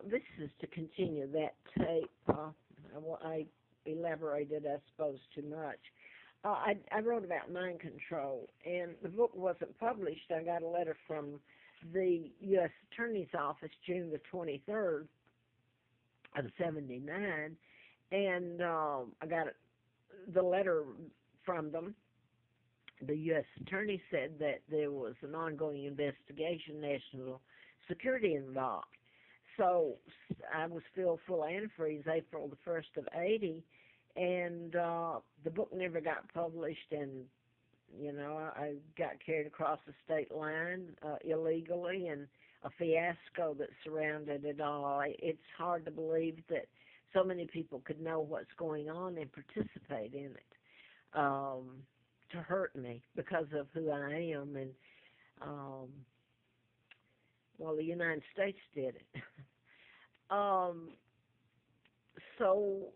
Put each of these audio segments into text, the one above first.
this is to continue that tape. I elaborated, I suppose, too much. I wrote about mind control, and the book wasn't published. I got a letter from the U.S. Attorney's Office June the 23rd of '79, and I got the letter from them. The U.S. Attorney said that there was an ongoing investigation, national security involved. So I was still full of antifreeze April the 1st of '80, and the book never got published, and I got carried across the state line illegally, and a fiasco that surrounded it all. It's hard to believe that so many people could know what's going on and participate in it to hurt me because of who I am, and um, well, the United States did it. um, so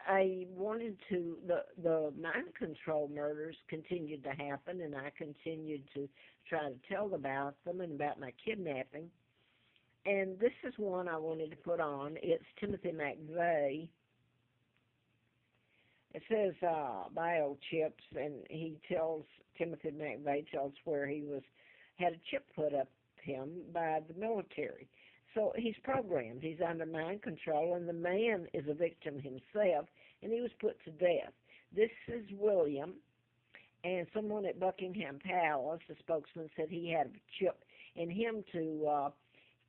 I wanted to, the mind control murders continued to happen, and I continued to try to tell about them and about my kidnapping. And this is one I wanted to put on. It's Timothy McVeigh. It says biochips, and Timothy McVeigh tells where he had a chip put up him by the military. So he's programmed. He's under mind control, and the man is a victim himself, and he was put to death. This is William, and someone at Buckingham Palace, a spokesman, said he had a chip in him to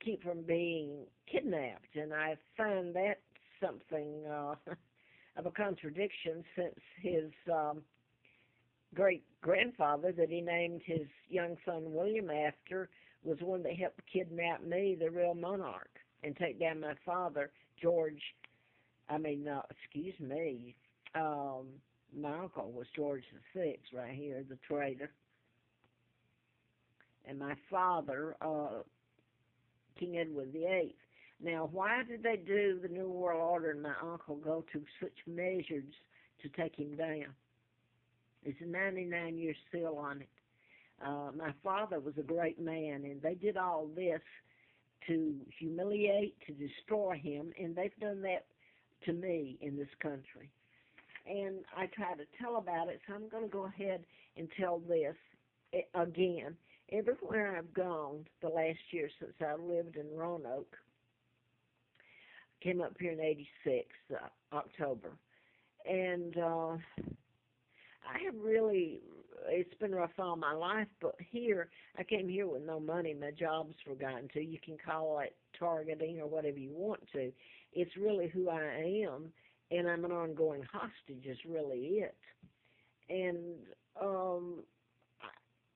keep from being kidnapped, and I find that something of a contradiction, since his great-grandfather that he named his young son William after was one that helped kidnap me, the real monarch, and take down my father, excuse me, my uncle was George VI right here, the traitor. And my father, King Edward VIII. Now, why did they do the New World Order and my uncle go to such measures to take him down? There's a 99-year seal on it. My father was a great man, and they did all this to humiliate, to destroy him, and they've done that to me in this country. And I try to tell about it, so I'm going to go ahead and tell this again. Everywhere I've gone the last year since I lived in Roanoke, came up here in '86, October, and I have really, it's been rough all my life, but here, I came here with no money. My job's forgotten to. You can call it targeting or whatever you want to. It's really who I am, and I'm an ongoing hostage is really it. And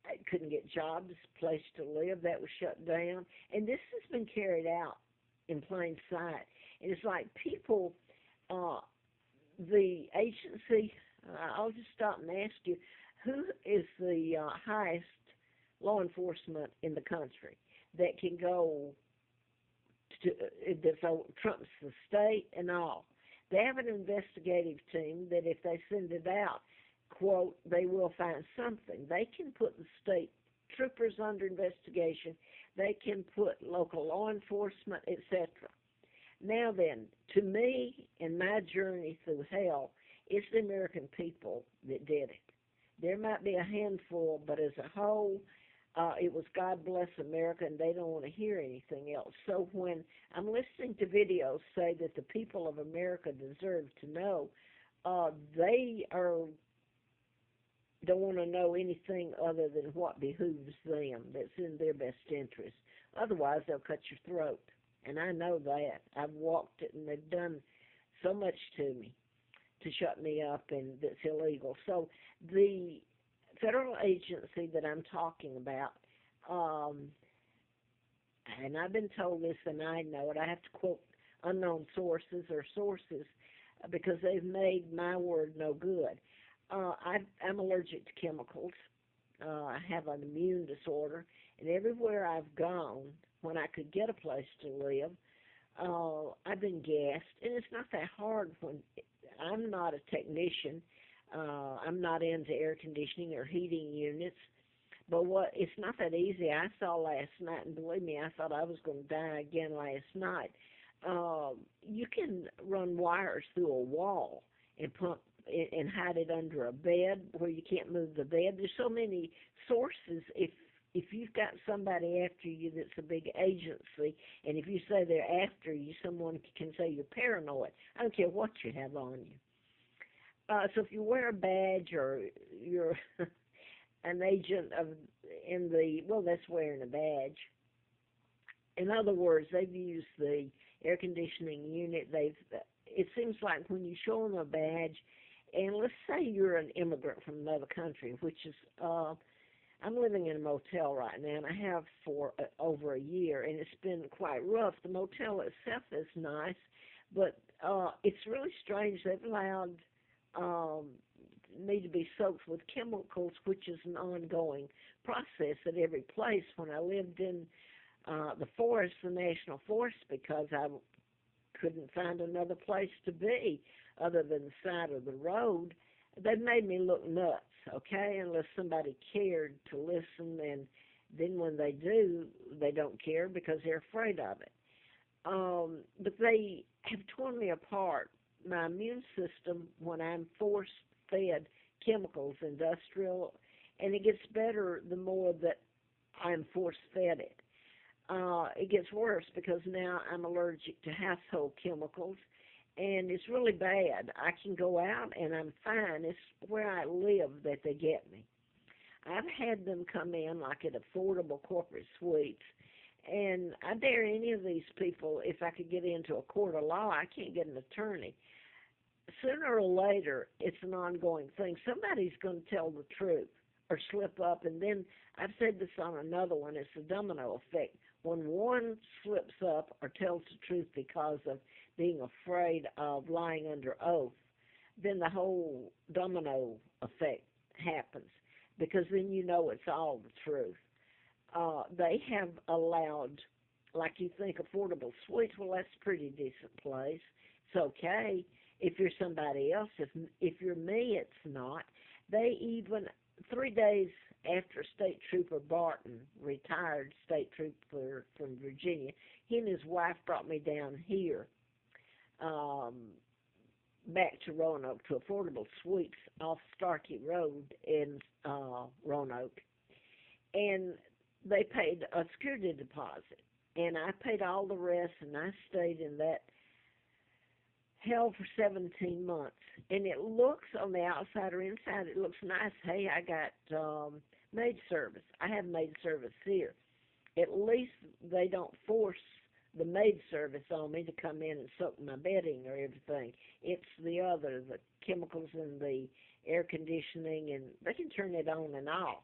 I couldn't get jobs, place to live, that was shut down. And this has been carried out in plain sight. And it's like people, the agency, I'll just stop and ask you, who is the highest law enforcement in the country that can go to, trumps the state and all? They have an investigative team that if they send it out, quote, they will find something. They can put the state troopers under investigation. They can put local law enforcement, etc. Now then, to me, in my journey through hell, it's the American people that did it. There might be a handful, but as a whole, it was God bless America, and they don't want to hear anything else. So when I'm listening to videos say that the people of America deserve to know, they don't want to know anything other than what behooves them, that's in their best interest. Otherwise, they'll cut your throat. And I know that. I've walked it, and they've done so much to me to shut me up, and that's illegal. So the federal agency that I'm talking about, and I've been told this and I know it, I have to quote unknown sources or sources because they've made my word no good. I'm allergic to chemicals. I have an immune disorder, and everywhere I've gone, when I could get a place to live, I've been gassed, and it's not that hard when I'm not a technician. I'm not into air conditioning or heating units, But what it's not that easy. I saw last night, and believe me, I thought I was going to die again last night. You can run wires through a wall and pump and hide it under a bed where you can't move the bed. There's so many sources. If you've got somebody after you that's a big agency, and if you say they're after you, someone can say you're paranoid. I don't care what you have on you. So if you wear a badge or you're an agent of in the well, that's wearing a badge. In other words, they've used the air conditioning unit. They've it seems like when you show them a badge, and let's say you're an immigrant from another country, which is I'm living in a motel right now, and I have for over a year, and it's been quite rough. The motel itself is nice, but it's really strange. They've allowed um, me to be soaked with chemicals, which is an ongoing process at every place. When I lived in the forest, the national forest, because I couldn't find another place to be other than the side of the road, they made me look nuts, okay, unless somebody cared to listen, and then when they do, they don't care because they're afraid of it. But they have torn me apart. My immune system, when I'm force fed chemicals, industrial, and it gets better the more that I'm force fed it. It gets worse because now I'm allergic to household chemicals, and it's really bad. I can go out and I'm fine. It's where I live that they get me. I've had them come in like at affordable corporate suites, and I dare any of these people, if I could get into a court of law, I can't get an attorney. Sooner or later, it's an ongoing thing. Somebody's going to tell the truth or slip up, and then I've said this on another one, it's a domino effect. When one slips up or tells the truth because of being afraid of lying under oath, then the whole domino effect happens because then you know it's all the truth. They have allowed, like you think, affordable suites. Well, that's a pretty decent place. It's okay if you're somebody else. If you're me, it's not. They even 3 days after State Trooper Barton, retired State Trooper from Virginia, he and his wife brought me down here, um, back to Roanoke, to Affordable Suites off Starkey Road in Roanoke. And they paid a security deposit. And I paid all the rest, and I stayed in that hell for 17 months. And it looks on the outside or inside, it looks nice. Hey, I got maid service. I have maid service here. At least they don't force the maid service on me to come in and soak my bedding or everything. It's the other, the chemicals and the air conditioning, and they can turn it on and off.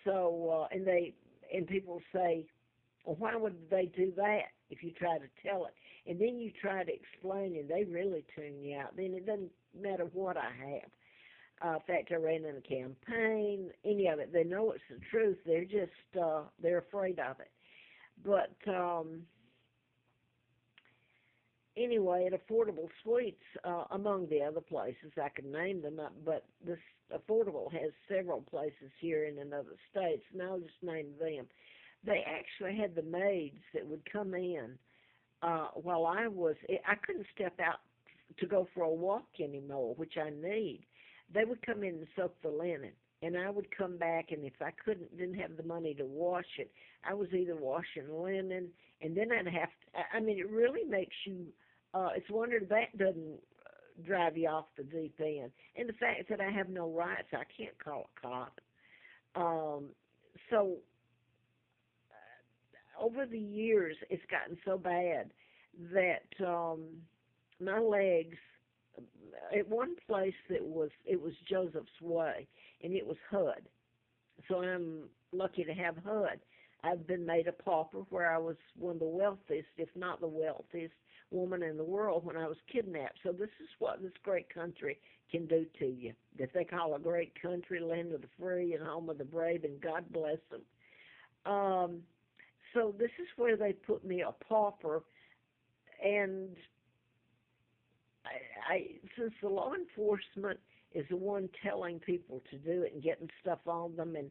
So, and people say, well, why would they do that if you try to tell it? And then you try to explain, and they really tune you out. Then it doesn't matter what I have. In fact, I ran in a campaign, any of it. They know it's the truth. They're just, they're afraid of it. But anyway, at Affordable Suites, among the other places, I can name them, but this Affordable has several places here and in other states, and I'll just name them. They actually had the maids that would come in while I couldn't step out to go for a walk anymore, which I need. They would come in and soak the linen, and I would come back, and if I didn't have the money to wash it, I was either washing linen, and then I'd have to, I mean, it really makes you, it's a wonder that doesn't drive you off the deep end. And the fact that I have no rights, I can't call a cop. So over the years, it's gotten so bad that my legs, at one place it was Joseph's Way, and it was HUD. So I'm lucky to have HUD. I've been made a pauper where I was one of the wealthiest, if not the wealthiest, woman in the world when I was kidnapped. So this is what this great country can do to you, that they call a great country, land of the free and home of the brave, and God bless them. So this is where they put me a pauper, and since the law enforcement is the one telling people to do it and getting stuff on them, and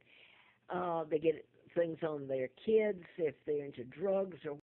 They get things on their kids if they're into drugs or